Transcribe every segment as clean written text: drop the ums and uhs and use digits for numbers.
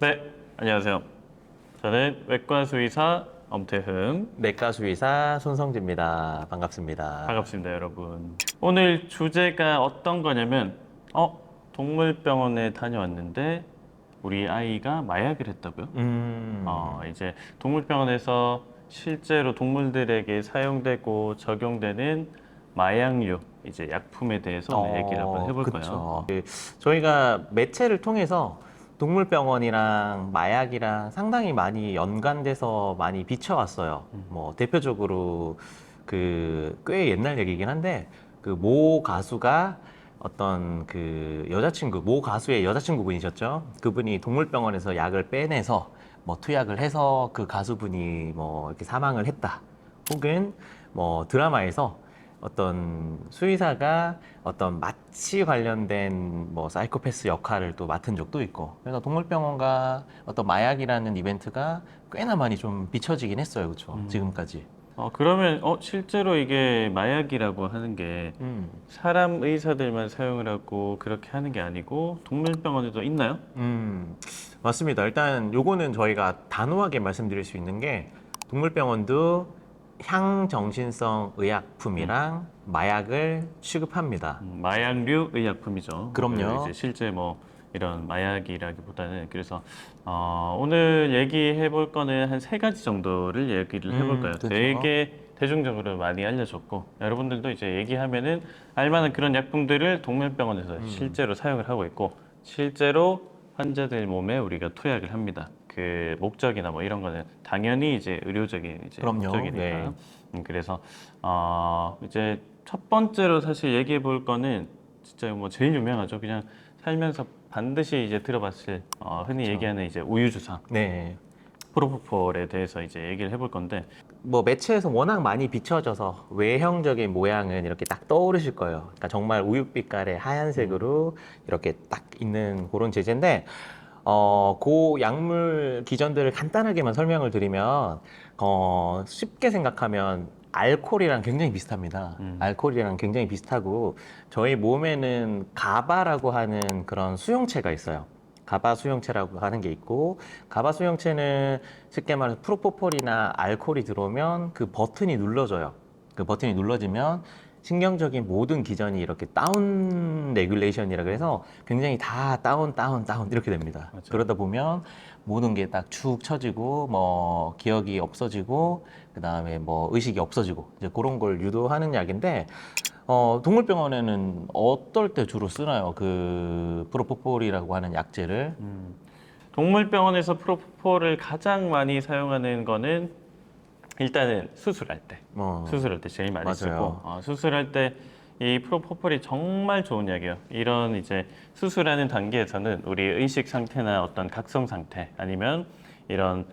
네, 안녕하세요. 저는 외과 수의사 엄태흠. 내과 수의사 손성지입니다. 반갑습니다. 반갑습니다, 여러분. 오늘 주제가 어떤 거냐면, 동물병원에 다녀왔는데 우리 아이가 마약을 했다고요? 이제 동물병원에서 실제로 동물들에게 사용되고 적용되는 마약류, 이제 약품에 대해서 오늘 얘기를 한번 해볼 거예요. 그쵸. 저희가 매체를 통해서 동물병원이랑 마약이랑 상당히 많이 연관돼서 많이 비춰왔어요. 뭐 대표적으로 그 꽤 옛날 얘기긴 한데 그 모 가수가 어떤 그 여자친구, 모 가수의 여자친구분이셨죠. 그분이 동물병원에서 약을 빼내서 뭐 투약을 해서 그 가수분이 뭐 이렇게 사망을 했다. 혹은 뭐 드라마에서 어떤 수의사가 어떤 마취 관련된 뭐 사이코패스 역할을 또 맡은 적도 있고, 그래서 동물병원과 어떤 마약이라는 이벤트가 꽤나 많이 좀 비춰지긴 했어요. 그렇죠? 지금까지. 그러면 실제로 이게 마약이라고 하는 게 사람 의사들만 사용을 하고 그렇게 하는 게 아니고 동물병원에도 있나요? 맞습니다. 일단 요거는 저희가 단호하게 말씀드릴 수 있는 게 동물병원도 향정신성 의약품이랑 마약을 취급합니다. 마약류 의약품이죠. 그럼요. 이제 실제 뭐 이런 마약이라기보다는 그래서 오늘 얘기해 볼 거는 한 세 가지 정도를 얘기를 해볼까요? 그렇죠. 되게 대중적으로 많이 알려졌고 여러분들도 이제 얘기하면은 알만한 그런 약품들을 동물병원에서 실제로 사용을 하고 있고 실제로 환자들 몸에 우리가 투약을 합니다. 그 목적이나 뭐 이런 거는 당연히 이제 의료적인 이제 그럼요. 목적이니까. 네. 그래서 이제 첫 번째로 사실 얘기해 볼 거는 진짜 뭐 제일 유명하죠. 그냥 살면서 반드시 이제 들어봤을 흔히 그렇죠. 얘기하는 이제 우유주사 네. 프로포폴에 대해서 이제 얘기를 해볼 건데 뭐 매체에서 워낙 많이 비춰져서 외형적인 모양은 이렇게 딱 떠오르실 거예요. 그러니까 정말 우윳빛깔의 하얀색으로 이렇게 딱 있는 그런 제재인데, 그 약물 기전들을 간단하게만 설명을 드리면, 쉽게 생각하면 알코올이랑 굉장히 비슷합니다. 알코올이랑 굉장히 비슷하고, 저희 몸에는 가바라고 하는 그런 수용체가 있어요. 가바 수용체라고 하는 게 있고, 가바 수용체는 쉽게 말해서 프로포폴이나 알코올이 들어오면 그 버튼이 눌러져요. 그 버튼이 눌러지면 신경적인 모든 기전이 이렇게 다운 레귤레이션이라 그래서 굉장히 다 다운 이렇게 됩니다. 맞아요. 그러다 보면 모든 게 딱 축 처지고 뭐 기억이 없어지고 그다음에 뭐 의식이 없어지고 이제 그런 걸 유도하는 약인데, 동물병원에는 어떨 때 주로 쓰나요? 그 프로포폴이라고 하는 약제를? 동물병원에서 프로포폴을 가장 많이 사용하는 거는 일단은 수술할 때 수술할 때 제일 많이 맞아요. 쓰고 수술할 때 이 프로포폴이 정말 좋은 약이에요. 이런 이제 수술하는 단계에서는 우리 의식 상태나 어떤 각성 상태 아니면 이런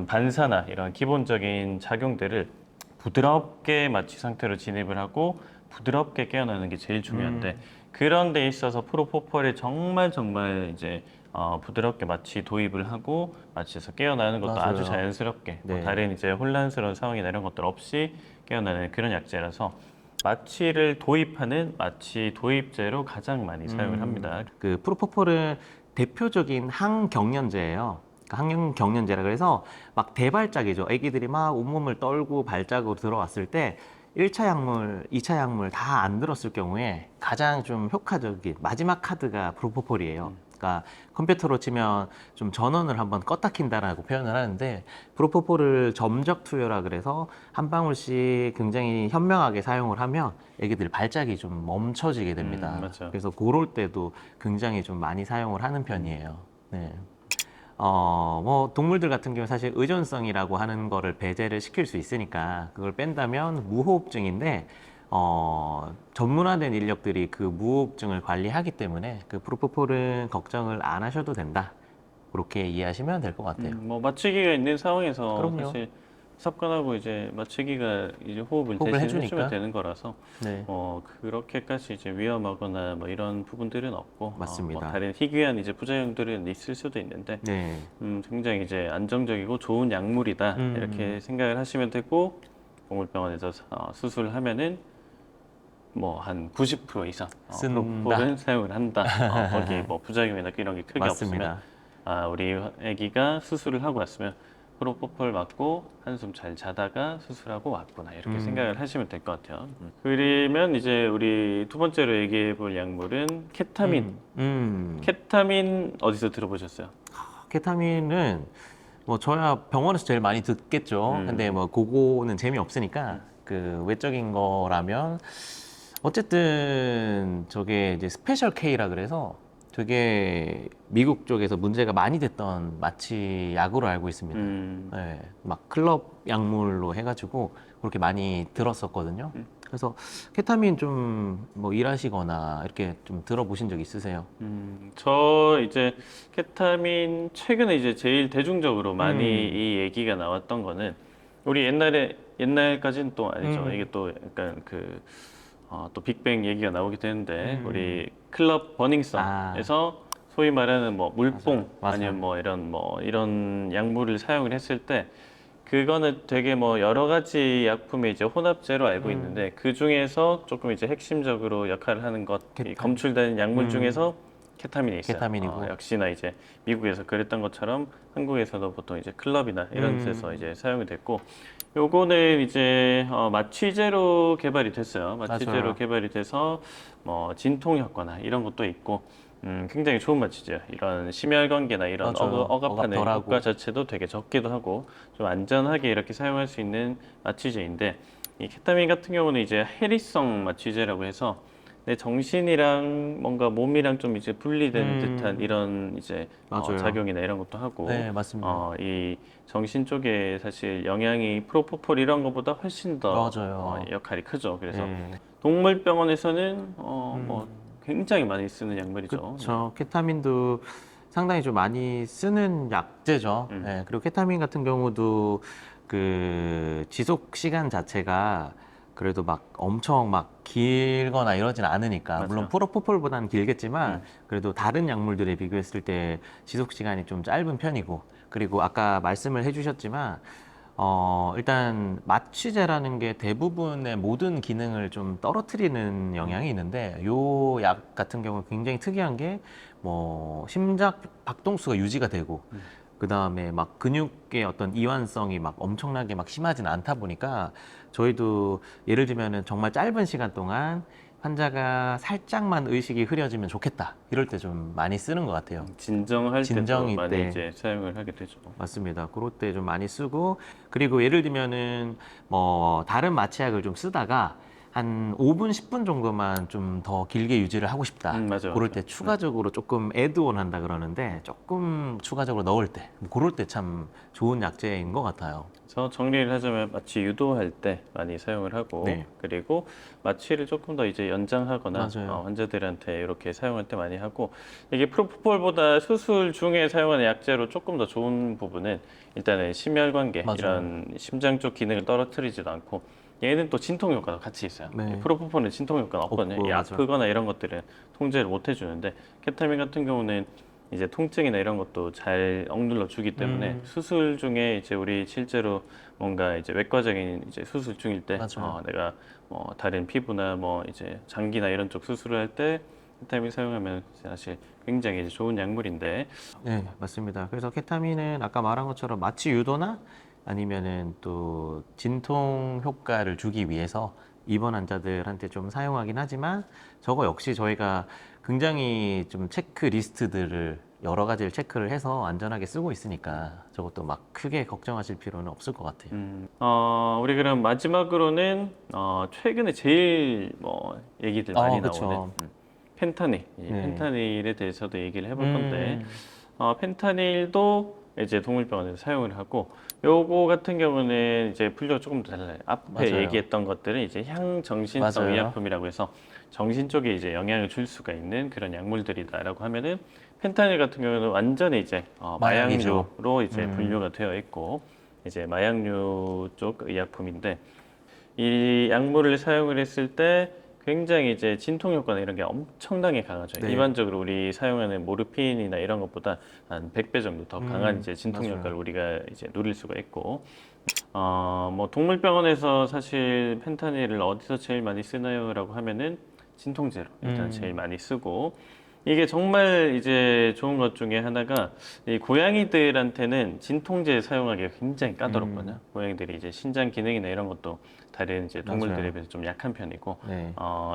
반사나 이런 기본적인 작용들을 부드럽게 마취 상태로 진입을 하고 부드럽게 깨어나는 게 제일 중요한데 그런 데 있어서 프로포폴이 정말 정말 이제 부드럽게 마취 도입을 하고 마취에서 깨어나는 것도 맞아요. 아주 자연스럽게 뭐 네. 다른 이제 혼란스러운 상황이나 이런 것들 없이 깨어나는 그런 약제라서 마취를 도입하는 마취 도입제로 가장 많이 사용을 합니다. 그 프로포폴은 대표적인 항경련제예요. 그러니까 항경련제라 그래서 막 대발작이죠. 아기들이 막 온몸을 떨고 발작으로 들어왔을 때 1차 약물, 2차 약물 다 안 들었을 경우에 가장 좀 효과적인 마지막 카드가 프로포폴이에요. 그러니까 컴퓨터로 치면 좀 전원을 한번 껐다 킨다라고 표현을 하는데, 프로포폴을 점적 투여라 그래서 한 방울씩 굉장히 현명하게 사용을 하면 애기들 발작이 좀 멈춰지게 됩니다. 맞죠. 그래서 그럴 때도 굉장히 좀 많이 사용을 하는 편이에요. 네. 뭐 동물들 같은 경우는 사실 의존성이라고 하는 거를 배제를 시킬 수 있으니까 그걸 뺀다면 무호흡증인데, 전문화된 인력들이 그 무호흡증을 관리하기 때문에 그 프로포폴은 걱정을 안 하셔도 된다. 그렇게 이해하시면 될 것 같아요. 뭐 마취기가 있는 상황에서 그럼요. 사실 삽관하고 이제 마취기가 이제 호흡을 호흡을 대신 해주면 해주니까. 되는 거라서 네. 그렇게까지 이제 위험하거나 뭐 이런 부분들은 없고 뭐 맞습니다. 다른 희귀한 이제 부작용들은 있을 수도 있는데 네. 굉장히 이제 안정적이고 좋은 약물이다 이렇게 생각을 하시면 되고 동물병원에서 수술을 하면은 뭐 한 90% 이상 쓴다. 프로포폴은 사용을 한다. 거기 뭐 부작용이나 이런 게 크게 없으면 맞습니다. 우리 아기가 수술을 하고 왔으면 프로포폴 맞고 한숨 잘 자다가 수술하고 왔구나 이렇게 생각을 하시면 될 것 같아요. 그러면 이제 우리 두 번째로 얘기해 볼 약물은 케타민. 케타민 어디서 들어보셨어요? 케타민은 뭐 저야 병원에서 제일 많이 듣겠죠. 근데 뭐 그거는 재미없으니까 그 외적인 거라면 어쨌든 저게 이제 스페셜 K라 그래서 되게 미국 쪽에서 문제가 많이 됐던 마취 약으로 알고 있습니다. 네, 막 클럽 약물로 해가지고 그렇게 많이 들었었거든요. 그래서 케타민 좀 뭐 일하시거나 이렇게 좀 들어보신 적 있으세요? 저 이제 케타민 최근에 이제 제일 대중적으로 많이 음. 이 얘기가 나왔던 거는 우리 옛날까지는 또 아니죠. 이게 또 약간 또 빅뱅 얘기가 나오기도 했는데 우리 클럽 아, 버닝썬에서 소위 말하는 뭐 물뽕 맞아. 아니면 뭐 이런 약물을 사용을 했을 때 그거는 되게 뭐 여러 가지 약품의 이제 혼합제로 알고 있는데 그 중에서 조금 이제 핵심적으로 역할을 하는 것, 이 케타민. 검출되는 약물 중에서 케타민이 있어요. 케타민이고. 역시나 이제 미국에서 그랬던 것처럼 한국에서도 보통 이제 클럽이나 이런 데서 이제 사용이 됐고, 요거는 이제 마취제로 개발이 됐어요. 마취제로 맞아요. 개발이 돼서 뭐 진통 효과나 이런 것도 있고, 굉장히 좋은 마취제예요. 이런 심혈관계나 이런 맞아요. 억압 억압하는 덜하고. 효과 자체도 되게 적기도 하고 좀 안전하게 이렇게 사용할 수 있는 마취제인데, 이 케타민 같은 경우는 이제 해리성 마취제라고 해서 내 정신이랑 뭔가 몸이랑 좀 이제 분리된 듯한 이런 이제 맞아요. 작용이나 이런 것도 하고, 네, 맞습니다. 이 정신 쪽에 사실 영향이 프로포폴 이런 것보다 훨씬 더 맞아요. 역할이 크죠. 그래서 네. 동물병원에서는 뭐 굉장히 많이 쓰는 약물이죠. 네. 그렇죠. 케타민도 상당히 좀 많이 쓰는 약제죠. 예, 그리고 케타민 같은 경우도 그 지속 시간 자체가 그래도 막 엄청 막 길거나 이러진 않으니까 물론 맞아요. 프로포폴보다는 길겠지만 음. 그래도 다른 약물들에 비교했을 때 지속 시간이 좀 짧은 편이고, 그리고 아까 말씀을 해주셨지만 일단 마취제라는 게 대부분의 모든 기능을 좀 떨어뜨리는 영향이 있는데, 요 약 같은 경우는 굉장히 특이한 게 뭐 심장 박동수가 유지가 되고, 그 다음에 막 근육의 어떤 이완성이 막 엄청나게 막 심하진 않다 보니까 저희도 예를 들면은 정말 짧은 시간 동안 환자가 살짝만 의식이 흐려지면 좋겠다 이럴 때 좀 많이 쓰는 것 같아요. 진정할 때도 진정이 많이 때. 이제 사용을 하게 되죠. 맞습니다. 그럴 때 좀 많이 쓰고, 그리고 예를 들면은 뭐 다른 마취약을 좀 쓰다가 한 5분, 10분 정도만 좀 더 길게 유지를 하고 싶다. 맞아, 그럴 맞아. 때 추가적으로 조금 애드온 한다 그러는데 조금 추가적으로 넣을 때, 그럴 때 참 좋은 약제인 것 같아요. 그래서 정리를 하자면 마취 유도할 때 많이 사용을 하고, 네. 그리고 마취를 조금 더 이제 연장하거나 맞아요. 환자들한테 이렇게 사용할 때 많이 하고, 이게 프로포폴보다 수술 중에 사용하는 약제로 조금 더 좋은 부분은 일단은 심혈관계 맞아요. 이런 심장 쪽 기능을 떨어뜨리지도 않고, 얘는 또 진통 효과가 같이 있어요. 네. 프로포폴은 진통 효과가 없거든요. 없고, 이 맞아. 아프거나 이런 것들은 통제를 못 해주는데, 케타민 같은 경우는 이제 통증이나 이런 것도 잘 억눌러 주기 때문에 수술 중에 이제 우리 실제로 뭔가 이제 외과적인 이제 수술 중일 때 맞아요. 내가 뭐 다른 피부나 뭐 이제 장기나 이런 쪽 수술을 할 때 케타민 사용하면 사실 굉장히 이제 좋은 약물인데, 네, 맞습니다. 그래서 케타민은 아까 말한 것처럼 마취 유도나 아니면은 또 진통 효과를 주기 위해서 입원 환자들한테 좀 사용하긴 하지만, 저거 역시 저희가 굉장히 좀 체크리스트들을 여러 가지를 체크를 해서 안전하게 쓰고 있으니까 저것도 막 크게 걱정하실 필요는 없을 것 같아요. 우리 그럼 마지막으로는 최근에 제일 뭐 얘기들 많이 나오는 그쵸. 펜타닐, 이 네. 펜타닐에 대해서도 얘기를 해볼 건데, 펜타닐도 이제 동물병원에서 사용을 하고, 요거 같은 경우는 이제 분류가 조금 더 달라요. 앞에 맞아요. 얘기했던 것들은 이제 향정신성 맞아요. 의약품이라고 해서 정신 쪽에 이제 영향을 줄 수가 있는 그런 약물들이다라고 하면은, 펜타닐 같은 경우는 완전히 이제 마약이죠. 마약류로 이제 분류가 되어 있고, 이제 마약류 쪽 의약품인데, 이 약물을 사용을 했을 때 굉장히 이제 진통 효과나 이런 게 엄청나게 강하죠. 네. 일반적으로 우리 사용하는 모르핀이나 이런 것보다 한 100배 정도 더 강한 이제 진통 맞아요. 효과를 우리가 이제 누릴 수가 있고, 뭐 동물병원에서 사실 펜타닐을 어디서 제일 많이 쓰나요라고 하면은 진통제로 일단 제일 많이 쓰고, 이게 정말 이제 좋은 것 중에 하나가 이 고양이들한테는 진통제 사용하기가 굉장히 까다롭거든요. 고양이들이 이제 신장 기능이나 이런 것도 다른 이제 동물들에 맞아요. 비해서 좀 약한 편이고, 네.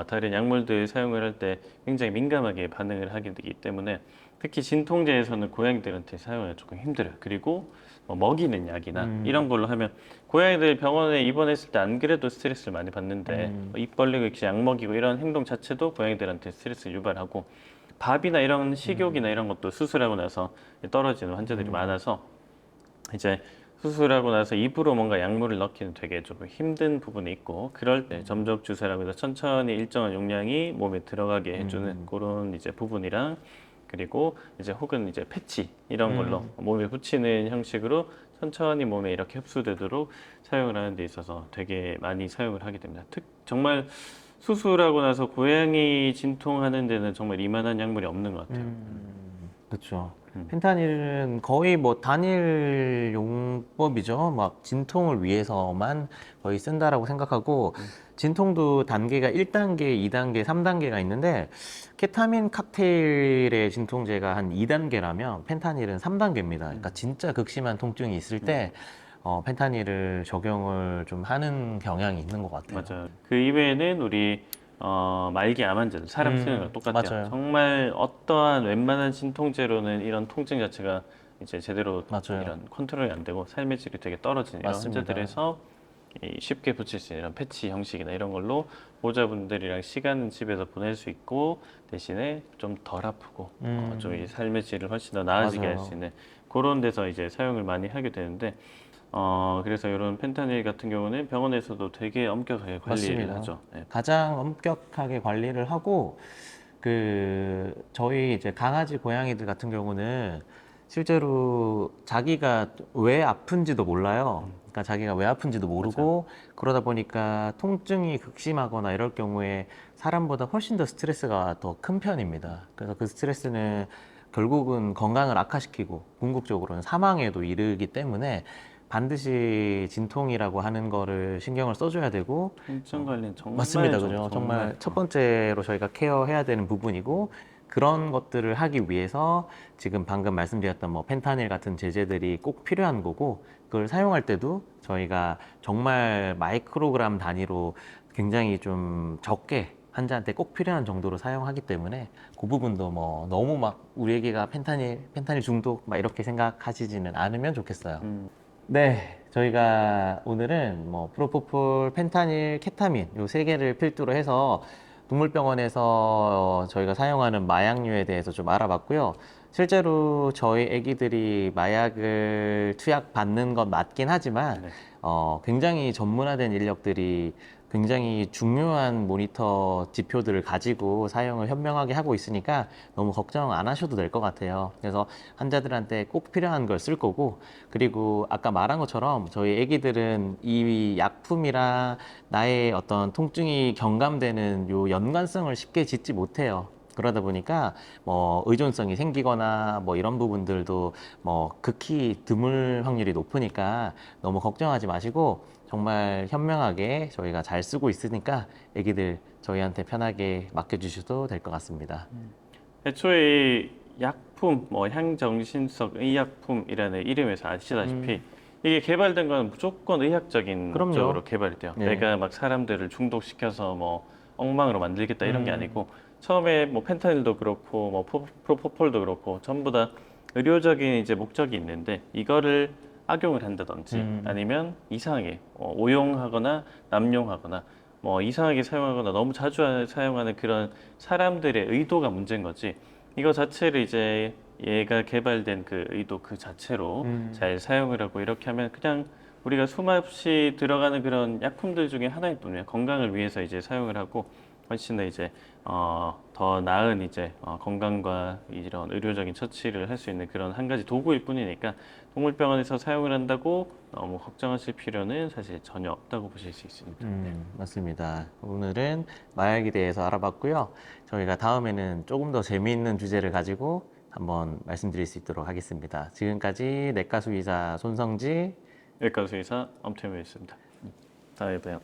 다른 약물들 사용을 할 때 굉장히 민감하게 반응을 하게 되기 때문에 특히 진통제에서는 고양이들한테 사용하기가 조금 힘들어요. 그리고 뭐 먹이는 약이나 이런 걸로 하면 고양이들 병원에 입원했을 때 안 그래도 스트레스를 많이 받는데 입 벌리고 이렇게 약 먹이고 이런 행동 자체도 고양이들한테 스트레스를 유발하고 밥이나 이런 식욕이나 이런 것도 수술하고 나서 떨어지는 환자들이 많아서 이제 수술하고 나서 입으로 뭔가 약물을 넣기는 되게 좀 힘든 부분이 있고 그럴 때 점적 주사라고 해서 천천히 일정한 용량이 몸에 들어가게 해주는 그런 이제 부분이랑 그리고 이제 혹은 이제 패치 이런 걸로 몸에 붙이는 형식으로 천천히 몸에 이렇게 흡수되도록 사용을 하는 데 있어서 되게 많이 사용을 하게 됩니다. 정말 수술하고 나서 고양이 진통하는 데는 정말 이만한 약물이 없는 것 같아요. 그렇죠. 펜타닐은 거의 뭐 단일 용법이죠. 막 진통을 위해서만 거의 쓴다라고 생각하고 진통도 단계가 1단계, 2단계, 3단계가 있는데 케타민 칵테일의 진통제가 한 2단계라면 펜타닐은 3단계입니다. 그러니까 진짜 극심한 통증이 있을 때 펜타닐을 적용을 좀 하는 경향이 있는 것 같아요. 맞아요. 그 이외에는 우리 말기 암 환자들 사람 쓰는 거랑 똑같아요. 맞아요. 정말 어떠한 웬만한 진통제로는 이런 통증 자체가 이제 제대로 맞아요. 이런 컨트롤이 안 되고 삶의 질이 되게 떨어지는 이런 맞습니다. 환자들에서 이 쉽게 붙일 수 있는 이런 패치 형식이나 이런 걸로 보호자분들이랑 시간은 집에서 보낼 수 있고 대신에 좀 덜 아프고 좀 이 삶의 질을 훨씬 더 나아지게 할 맞아요. 수 있는 그런 데서 이제 사용을 많이 하게 되는데 그래서 이런 펜타닐 같은 경우는 병원에서도 되게 엄격하게 관리를 맞습니다. 하죠. 네. 가장 엄격하게 관리를 하고 그 저희 이제 강아지 고양이들 같은 경우는 실제로 자기가 왜 아픈지도 몰라요. 그러니까 자기가 왜 아픈지도 모르고 그러다 보니까 통증이 극심하거나 이럴 경우에 사람보다 훨씬 더 스트레스가 더 큰 편입니다. 그래서 그 스트레스는 결국은 건강을 악화시키고 궁극적으로는 사망에도 이르기 때문에 반드시 진통이라고 하는 거를 신경을 써줘야 되고 통증 관리는 정말 맞습니다. 좀 그죠. 정말 첫 어. 번째로 저희가 케어해야 되는 부분이고 그런 것들을 하기 위해서 지금 방금 말씀드렸던 뭐 펜타닐 같은 제제들이 꼭 필요한 거고 그걸 사용할 때도 저희가 정말 마이크로그램 단위로 굉장히 좀 적게 환자한테 꼭 필요한 정도로 사용하기 때문에 그 부분도 뭐 너무 막 우리 애기가 펜타닐 중독 막 이렇게 생각하시지는 않으면 좋겠어요. 네, 저희가 오늘은 뭐 프로포폴, 펜타닐, 케타민 요 세 개를 필두로 해서 동물병원에서 저희가 사용하는 마약류에 대해서 좀 알아봤고요. 실제로 저희 애기들이 마약을 투약받는 건 맞긴 하지만 네. 굉장히 전문화된 인력들이 굉장히 중요한 모니터 지표들을 가지고 사용을 현명하게 하고 있으니까 너무 걱정 안 하셔도 될 것 같아요. 그래서 환자들한테 꼭 필요한 걸 쓸 거고, 그리고 아까 말한 것처럼 저희 애기들은 이 약품이랑 나의 어떤 통증이 경감되는 요 연관성을 쉽게 짓지 못해요. 그러다 보니까 뭐 의존성이 생기거나 뭐 이런 부분들도 뭐 극히 드물 확률이 높으니까 너무 걱정하지 마시고 정말 현명하게 저희가 잘 쓰고 있으니까 애기들 저희한테 편하게 맡겨주셔도 될 것 같습니다. 애초에 이 약품, 뭐 향정신성 의약품이라는 이름에서 아시다시피 이게 개발된 건 무조건 의학적인 그럼요. 목적으로 개발이 돼요. 네. 내가 막 사람들을 중독시켜서 뭐 엉망으로 만들겠다 이런 게 아니고 처음에 뭐 펜타닐도 그렇고 뭐 프로포폴도 그렇고 전부 다 의료적인 이제 목적이 있는데 이거를 악용을 한다든지 아니면 이상하게 오용하거나 남용하거나 뭐 이상하게 사용하거나 너무 자주 사용하는 그런 사람들의 의도가 문제인 거지. 이거 자체를 이제 얘가 개발된 그 의도 그 자체로 잘 사용을 하고 이렇게 하면 그냥 우리가 수없이 들어가는 그런 약품들 중에 하나일 뿐이에요. 건강을 위해서 이제 사용을 하고 훨씬 더 이제 더 나은 이제 건강과 이런 의료적인 처치를 할 수 있는 그런 한 가지 도구일 뿐이니까 동물병원에서 사용을 한다고 너무 걱정하실 필요는 사실 전혀 없다고 보실 수 있습니다. 맞습니다. 오늘은 마약에 대해서 알아봤고요. 저희가 다음에는 조금 더 재미있는 주제를 가지고 한번 말씀드릴 수 있도록 하겠습니다. 지금까지 내과 수의사 손성지 외과 수의사 엄태무였습니다. 다음에 봬요.